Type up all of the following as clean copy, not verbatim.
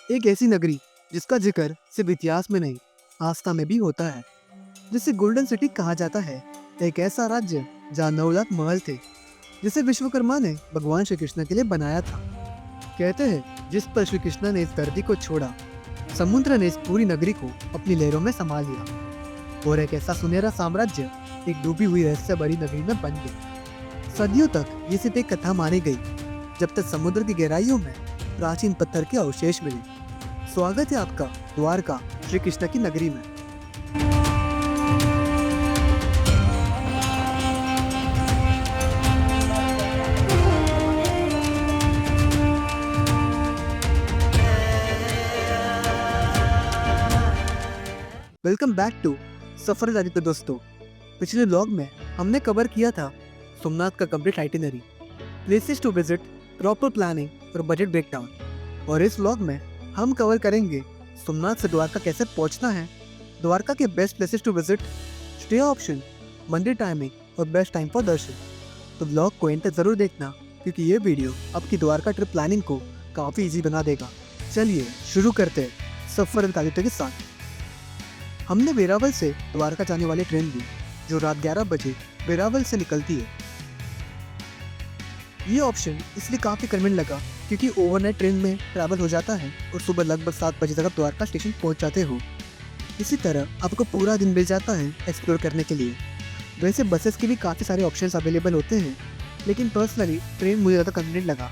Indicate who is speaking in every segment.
Speaker 1: एक ऐसी नगरी जिसका जिक्र सिर्फ इतिहास में नहीं, आस्था में भी होता है, जिसे गोल्डन सिटी कहा जाता है। एक ऐसा राज्य जहाँ 9 लाख महल थे, जिसे विश्वकर्मा ने भगवान श्री कृष्ण के लिए बनाया था। कहते हैं जिस पर श्री कृष्ण ने इस धरती को छोड़ा, समुद्र ने इस पूरी नगरी को अपनी लहरों में संभाल लिया और एक ऐसा सुनहरा साम्राज्य एक डूबी हुई रहस्य भरी नगरी में बन गया। सदियों तक ये सिर्फ एक कथा मानी गई, जब तक समुद्र की गहराइयों में प्राचीन पत्थर के अवशेष मिले। स्वागत है आपका द्वारका श्री कृष्ण की नगरी में। Welcome back to Safar Aditya दोस्तों। पिछले व्लॉग में हमने कवर किया था सोमनाथ का complete itinerary, places to visit, proper planning और बजट ब्रेकडाउन। और इस व्लॉग में हम कवर करेंगे सोमनाथ से द्वारका कैसे पहुंचना है, द्वारका के best places to visit, stay option, मंदिर टाइमिंग और बेस्ट टाइम फॉर दर्शन। तो व्लॉग को एंड तक जरूर देखना, क्योंकि ये वीडियो आपकी द्वारका ट्रिप प्लानिंग को काफ़ी ईजी बना देगा। चलिए शुरू करते हैं सफर आदित्य के साथ। हमने वेरावल से द्वारका जाने वाली ट्रेन ली, जो रात 11 बजे वेरावल से निकलती है। ये ऑप्शन इसलिए काफ़ी कन्वीनियंट लगा क्योंकि ओवरनाइट ट्रेन में ट्रैवल हो जाता है और सुबह लगभग 7 बजे तक आप द्वारका स्टेशन पहुंच जाते हो। इसी तरह आपको पूरा दिन मिल जाता है एक्सप्लोर करने के लिए। वैसे बसेस के भी काफ़ी सारे ऑप्शंस अवेलेबल होते हैं, लेकिन पर्सनली ट्रेन मुझे ज़्यादा कन्वीनियंट लगा।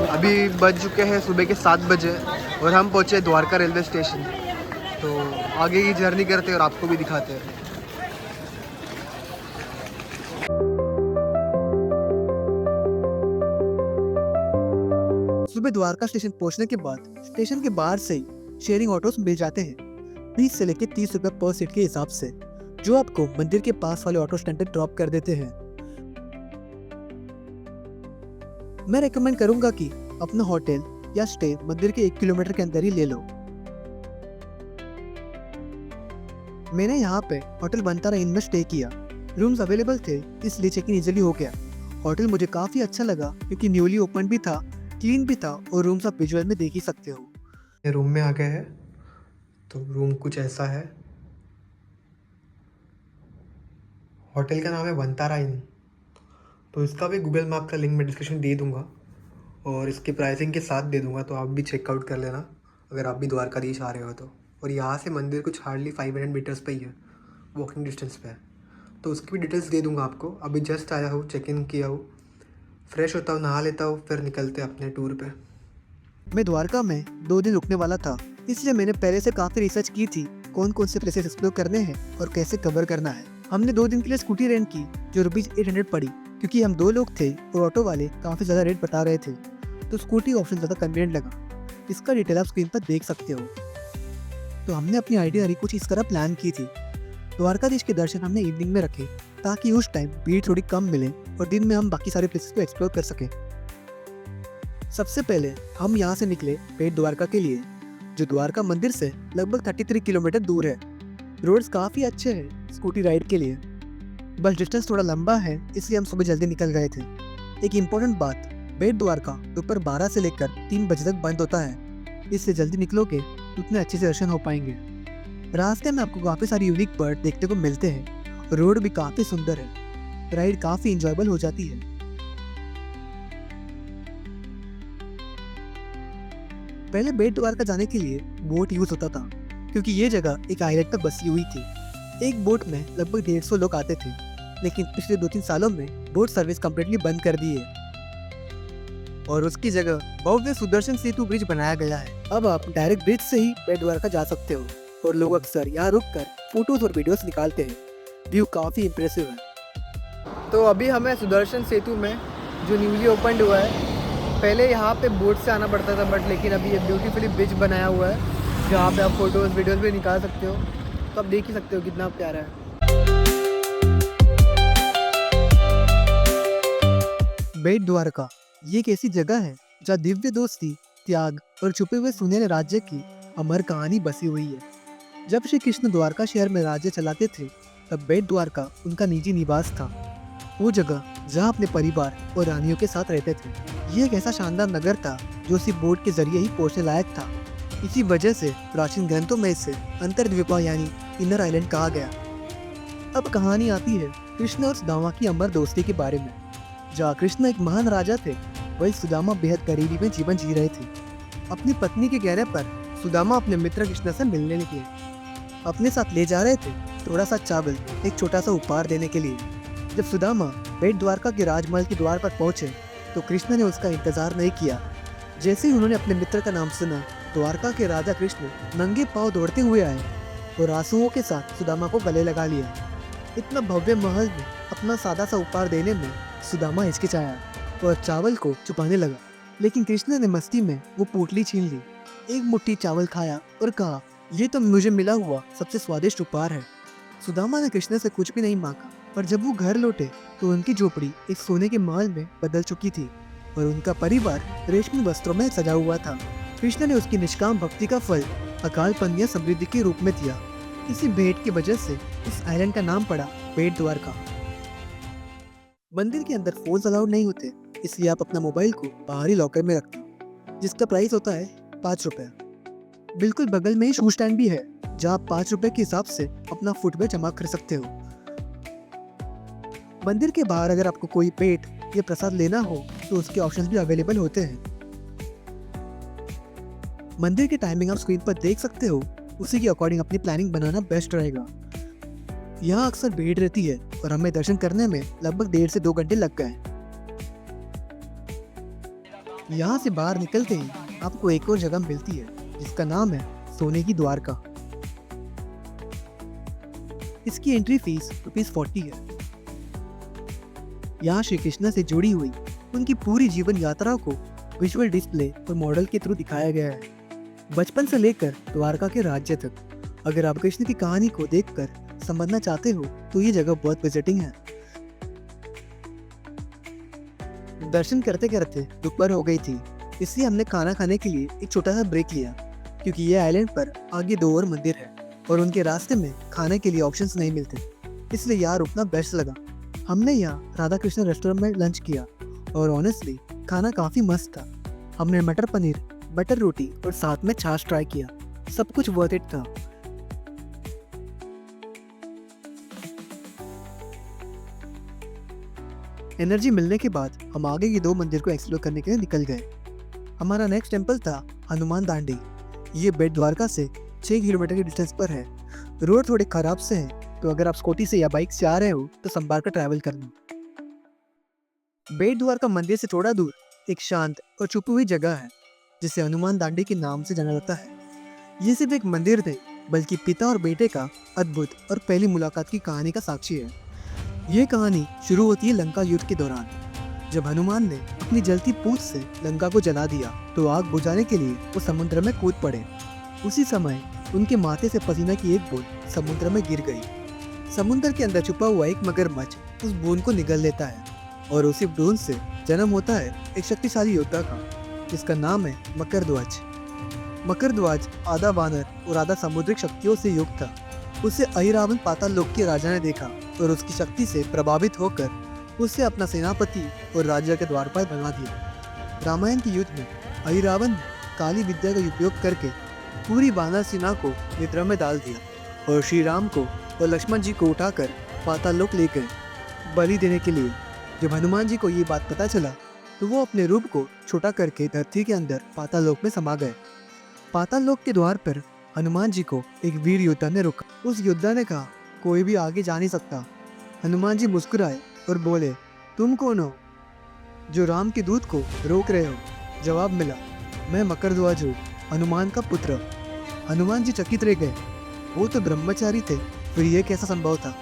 Speaker 1: अभी बज चुके हैं सुबह के 7 बजे और हम पहुँचे द्वारका रेलवे स्टेशन। तो आगे की जर्नी करते हैं और आपको भी दिखाते हैं। सुबह द्वारका स्टेशन पहुंचने के बाद स्टेशन के बाहर से ही शेयरिंग ऑटोस मिल जाते हैं, 20 से लेकर 30 रुपये पर सीट के हिसाब से, जो आपको मंदिर के पास वाले ऑटो स्टैंड तक ड्रॉप कर देते हैं। मैं रेकमेंड करूंगा कि अपना होटल या स्टे मंदिर के 1 किलोमीटर के अंदर ही ले लो। मैंने यहाँ पे होटल वंतारा इन में स्टे किया। रूम्स अवेलेबल थे, इसलिए चेक इन इजीली हो गया। होटल मुझे काफ़ी अच्छा लगा क्योंकि न्यूली ओपन भी था, क्लीन भी था और रूम्स आप विजुअल में देख ही सकते हो। रूम में आ गए हैं तो रूम कुछ ऐसा है। होटल का नाम है वंतारा इन, तो इसका भी गूगल मैप का लिंक मैं डिस्क्रिप्शन दे दूंगा और इसके प्राइसिंग के साथ दे दूंगा, तो आप भी चेकआउट कर लेना अगर आप भी द्वारकाधीश आ रहे हो तो। और यहाँ से मंदिर कुछ हार्डली 500 मीटर्स पे ही है, वॉकिंग डिस्टेंस पे है, तो उसकी भी डिटेल्स दे दूंगा आपको। अभी जस्ट आया हूँ, चेक इन किया हूँ, फ्रेश होता हूँ, नहा लेता हूँ, फिर निकलते अपने टूर पे। मैं द्वारका में 2 दिन रुकने वाला था, इसलिए मैंने पहले से काफ़ी रिसर्च की थी कौन कौन से प्लेसेस एक्सप्लोर करने हैं और कैसे कवर करना है। हमने 2 दिन के लिए स्कूटी रेंट की, जो ₹800 पड़ी, क्योंकि हम 2 लोग थे और ऑटो वाले काफ़ी ज़्यादा रेट बता रहे थे, तो स्कूटी ऑप्शन ज़्यादा कन्वीनियंट लगा। इसका डिटेल आप स्क्रीन पर देख सकते हो। तो हमने अपनी आइटिनरी कुछ इस तरह प्लान की थी। द्वारकाधीश के दर्शन हमने इवनिंग में रखे, ताकि उस टाइम भीड़ थोड़ी कम मिले और दिन में हम बाकी सारे प्लेसेस को एक्सप्लोर कर सकें। सबसे पहले हम यहाँ से निकले बेट द्वारका के लिए, जो द्वारका मंदिर से लगभग 33 किलोमीटर दूर है। रोड्स काफ़ी अच्छे हैं स्कूटी राइड के लिए, बस डिस्टेंस थोड़ा लंबा है, इसलिए हम सुबह जल्दी निकल गए थे। एक इम्पोर्टेंट बात, बेट द्वारका दोपहर 12 से लेकर 3 बजे तक बंद होता है, इससे जल्दी निकलोगे तो उतने अच्छे से दर्शन हो पाएंगे। रास्ते में आपको काफ़ी सारी यूनिक बर्ड देखने को मिलते हैं, रोड भी काफ़ी सुंदर है, राइड काफ़ी इंजॉयबल हो जाती है। पहले बेट द्वारका जाने के लिए बोट यूज होता था, क्योंकि ये जगह एक आइलैंड पर बसी हुई थी। एक बोट में लगभग 150 लोग आते थे, लेकिन पिछले 2-3 सालों में बोट सर्विस कम्प्लीटली बंद कर दी है और उसकी जगह भव्य सुदर्शन सेतु ब्रिज बनाया गया है। अब आप डायरेक्ट ब्रिज से ही बेट द्वारका जा सकते हो और लोग अक्सर यहाँ रुककर फोटोज और वीडियोस निकालते हैं। व्यू काफ़ी इम्प्रेसिव है। तो अभी हमें सुदर्शन सेतु में, जो न्यूली ओपन हुआ है, पहले यहाँ पे बोट से आना पड़ता था, बट लेकिन अभी ये ब्यूटीफुली ब्रिज बनाया हुआ है, जहाँ पे आप फोटोज वीडियोस भी निकाल सकते हो। तो आप देख ही सकते हो कितना प्यारा है। बेट द्वारका ये एक ऐसी जगह है जहाँ दिव्य दोस्ती, त्याग और छुपे हुए सुनहरे राज्य की अमर कहानी बसी हुई है। जब श्री कृष्ण द्वारका शहर में राज्य चलाते थे, तब बेट द्वारका उनका निजी निवास था। वो जगह जहाँ अपने परिवार और रानियों के साथ रहते थे। ये एक ऐसा शानदार नगर था जो सिर्फ बोट के जरिए ही पहुंचने लायक था। इसी वजह से प्राचीन ग्रंथों में इसे अंतर्द्वीपा यानी इनर आइलैंड कहा गया। अब कहानी आती है कृष्ण और सुदामा की अमर दोस्ती के बारे में। जहाँ कृष्ण एक महान राजा थे, वही सुदामा बेहद गरीबी में जीवन जी रहे थे। अपनी पत्नी के कहने पर सुदामा अपने मित्र कृष्ण से मिलने निकले। अपने साथ ले जा रहे थे थोड़ा सा चावल, एक छोटा सा उपहार देने के लिए। जब सुदामा बेट द्वारका के राजमहल के द्वार पर पहुंचे तो कृष्ण ने उसका इंतजार नहीं किया। जैसे ही उन्होंने अपने मित्र का नाम सुना, द्वारका के राजा कृष्ण नंगे पांव दौड़ते हुए आए और आंसुओं के साथ सुदामा को गले लगा लिया। इतना भव्य महल में अपना सादा सा उपहार देने में सुदामा हिचकिचाया और चावल को छुपाने लगा, लेकिन कृष्ण ने मस्ती में वो पोटली छीन ली। एक मुट्ठी चावल खाया और कहा, ये तो मुझे मिला हुआ सबसे स्वादिष्ट उपहार है। सुदामा ने कृष्ण से कुछ भी नहीं मांगा, पर जब वो घर लौटे तो उनकी झोपड़ी एक सोने के महल में बदल चुकी थी और उनका परिवार रेशमी वस्त्रों में सजा हुआ था। कृष्ण ने उसकी निष्काम भक्ति का फल अकाल पन्या समृद्धि के रूप में दिया। इसी भेंट की वजह से इस आइलैंड का नाम पड़ा बेट द्वारका। मंदिर के अंदर फोन अलाउड नहीं होते, इसलिए आप अपना मोबाइल को बाहरी लॉकर में रखें, जिसका प्राइस होता है 5 रुपए। बिल्कुल बगल में ही शू स्टैंड भी है, जहाँ आप 5 रुपए के हिसाब से अपना फुटवेयर जमा कर सकते हो। मंदिर के बाहर अगर आपको कोई पेट या प्रसाद लेना हो तो उसके ऑप्शंस भी अवेलेबल होते हैं। मंदिर की टाइमिंग आप स्क्रीन पर देख सकते हो, उसी के अकॉर्डिंग अपनी प्लानिंग बनाना बेस्ट रहेगा। यहाँ अक्सर भीड़ रहती है और हमें दर्शन करने में लगभग 1.5 से 2 घंटे लग गए। यहाँ से बाहर निकलते ही आपको एक और जगह मिलती है जिसका नाम है सोने की द्वारका। इसकी एंट्री फीस ₹40 है। यहाँ श्री कृष्ण से जुड़ी हुई उनकी पूरी जीवन यात्रा को विजुअल डिस्प्ले और मॉडल के थ्रू दिखाया गया है, बचपन से लेकर द्वारका के राज्य तक। अगर आप कृष्ण की कहानी को देखकर समझना चाहते हो तो ये जगह बहुत विजिटिंग है। दर्शन करते करते दोपहर हो गई थी, इसलिए हमने खाना खाने के लिए एक छोटा सा ब्रेक लिया, क्योंकि ये आइलैंड पर आगे 2 और मंदिर है और उनके रास्ते में खाने के लिए ऑप्शंस नहीं मिलते, इसलिए यहाँ रुकना बेस्ट लगा। हमने यहाँ राधा कृष्ण रेस्टोरेंट में लंच किया और ऑनेस्टली खाना काफ़ी मस्त था। हमने मटर पनीर, बटर रोटी और साथ में छाछ ट्राई किया। सब कुछ वर्थ इट था। एनर्जी मिलने के बाद हम आगे के 2 मंदिर को एक्सप्लोर करने के लिए निकल गए। हमारा नेक्स्ट टेम्पल था हनुमान दांडी। ये बेट द्वारका से 6 किलोमीटर के डिस्टेंस पर है। रोड थोड़े खराब से है, तो अगर आप स्कूटी से या बाइक से आ रहे हो तो संभाल कर ट्रैवल करना। बेट द्वारका मंदिर से थोड़ा दूर एक शांत और छुपी हुई जगह है जिसे हनुमान दांडी के नाम से जाना जाता है। ये सिर्फ एक मंदिर नहीं, बल्कि पिता और बेटे का अद्भुत और पहली मुलाकात की कहानी का साक्षी है। ये कहानी शुरू होती है लंका युद्ध के दौरान, जब हनुमान ने अपनी जलती पूंछ से लंका को जला दिया तो आग बुझाने के लिए वो समुद्र में कूद पड़े। उसी समय उनके माथे से पसीना की एक बूंद समुद्र में गिर गई। समुद्र के अंदर छुपा हुआ एक मगरमच्छ उस बूंद को निगल लेता है और उसी बूंद से जन्म होता है एक शक्तिशाली योद्धा का, जिसका नाम है मकरध्वज। मकरध्वज आधा वानर और आधा समुद्रिक शक्तियों से युक्त था। उसे अहिरावण पाताल लोक के राजा ने देखा और उसकी शक्ति से प्रभावित होकर उसे अपना सेनापति और राज्य के द्वारपाल बना दिया। रामायण के युद्ध में अहिरावण ने काली विद्या का उपयोग करके पूरी वानर सेना को निद्रा में डाल दिया और श्री राम को और लक्ष्मण जी को उठाकर पाताल लोक ले गए बलि देने के लिए। जब हनुमान जी को ये बात पता चला तो वो अपने रूप को छोटा करके धरती के अंदर पाताल लोक में समा गए। पाताल लोक के द्वार पर हनुमान जी को एक वीर योद्धा ने रोका। उस योद्धा ने कहा, कोई भी आगे जा नहीं सकता। हनुमान जी मुस्कुराए और बोले, तुम कौन हो जो राम के दूत को रोक रहे हो? जवाब मिला, मैं मकरध्वज हूँ, हनुमान का पुत्र। हनुमान जी चकित रह गए। वो तो ब्रह्मचारी थे, फिर यह कैसा संभव था?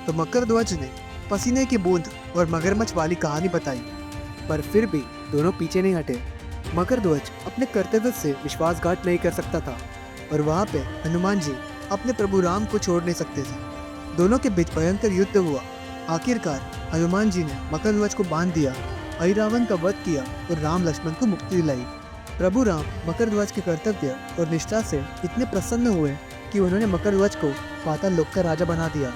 Speaker 1: तो मकरध्वज ने पसीने की बूंद और मगरमच्छ वाली कहानी बताई, पर फिर भी दोनों पीछे नहीं हटे। मकरध्वज अपने कर्तव्य से विश्वासघात नहीं कर सकता था और वहाँ पे हनुमान जी अपने प्रभु राम को छोड़ नहीं सकते थे। दोनों के बीच भयंकर युद्ध हुआ। आखिरकार हनुमान जी ने मकरध्वज को बांध दिया, अहिरावण का वध किया और राम लक्ष्मण को मुक्ति दिलाई। प्रभु राम मकरध्वज के कर्तव्य और निष्ठा से इतने प्रसन्न हुए कि उन्होंने मकरध्वज को पाताल लोक का राजा बना दिया।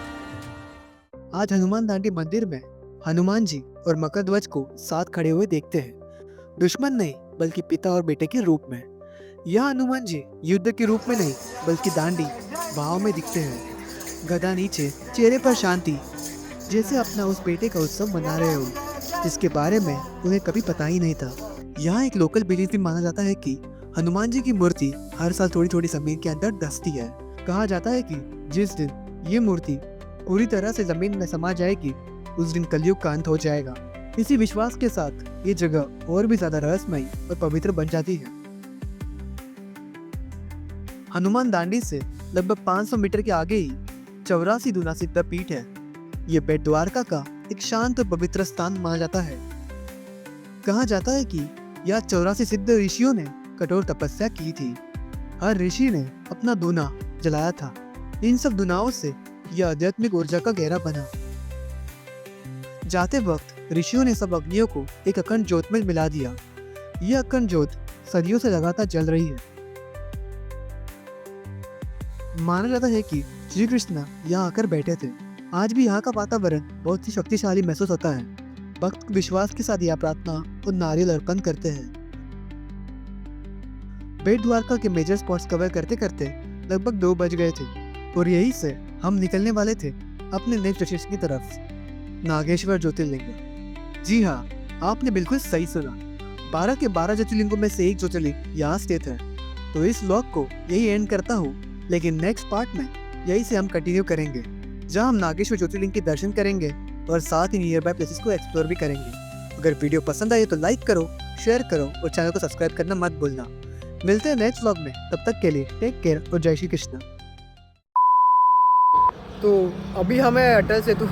Speaker 1: आज हनुमान दांडी मंदिर में
Speaker 2: हनुमान जी और मकरध्वज को साथ खड़े हुए देखते हैं, दुश्मन नहीं बल्कि पिता और बेटे के रूप में। यह हनुमान जी युद्ध के रूप में नहीं बल्कि दांडी भाव में दिखते हैं, गदा नीचे, चेहरे पर शांति, जैसे अपना उस बेटे का उत्सव मना रहे हो जिसके बारे में उन्हें कभी पता ही नहीं था। यहाँ एक लोकल बिलीफ भी माना जाता है कि हनुमान जी की मूर्ति हर साल थोड़ी थोड़ी जमीन के अंदर धंसती है। कहा जाता है कि जिस दिन ये मूर्ति पूरी तरह से जमीन में समा जाएगी उस दिन कलयुग का अंत हो जाएगा। इसी विश्वास के साथ ये जगह और भी ज्यादा रहस्यमयी और पवित्र बन जाती है। हनुमान दांडी से लगभग 500 मीटर के आगे ही 84 दूना सिद्ध पीठ है। ये बेट द्वारका का एक शांत और पवित्र स्थान माना जाता है। कहा जाता है कि यह 84 सिद्ध ऋषियों ने कठोर तपस्या की थी। हर ऋषि ने अपना दूना जलाया था। इन सब दूनाओं से यह आध्यात्मिक ऊर्जा का गहरा बना। जाते वक्त ऋषियों ने सब अग्नियों को एक अखंड ज्योत में मिला दिया। यह अखंड ज्योत सदियों से लगातार जल रही है। माना जाता है कि श्री कृष्ण यहाँ आकर बैठे थे। आज भी यहाँ का वातावरण बहुत ही शक्तिशाली महसूस होता है। भक्त विश्वास के साथ यह प्रार्थना और नारियल अर्पण करते हैं। बेट द्वारका के मेजर स्पॉट्स कवर करते करते लगभग 2 बज गए थे और यहीं से हम निकलने वाले थे अपने नेक्स्ट डेस्टिनेशन की तरफ, नागेश्वर ज्योतिर्लिंग। जी हाँ, आपने बिल्कुल सही सुना। 12 के 12 ज्योतिर्लिंगों में से एक ज्योतिर्लिंग यहाँ स्थित है। तो इस व्लॉग को यही एंड करता हूँ, लेकिन नेक्स्ट पार्ट में यही से हम कंटिन्यू करेंगे, जहाँ हम नागेश्वर ज्योतिर्लिंग के दर्शन करेंगे और साथ ही नियर बाय प्लेसेस को एक्सप्लोर भी करेंगे। अगर वीडियो पसंद आए तो लाइक करो, शेयर करो और चैनल को सब्सक्राइब करना मत भूलना। मिलते हैं नेक्स्ट व्लॉग में, तब तक के लिए टेक केयर और जय श्री कृष्ण।
Speaker 1: तो अभी हमें अटल सेतु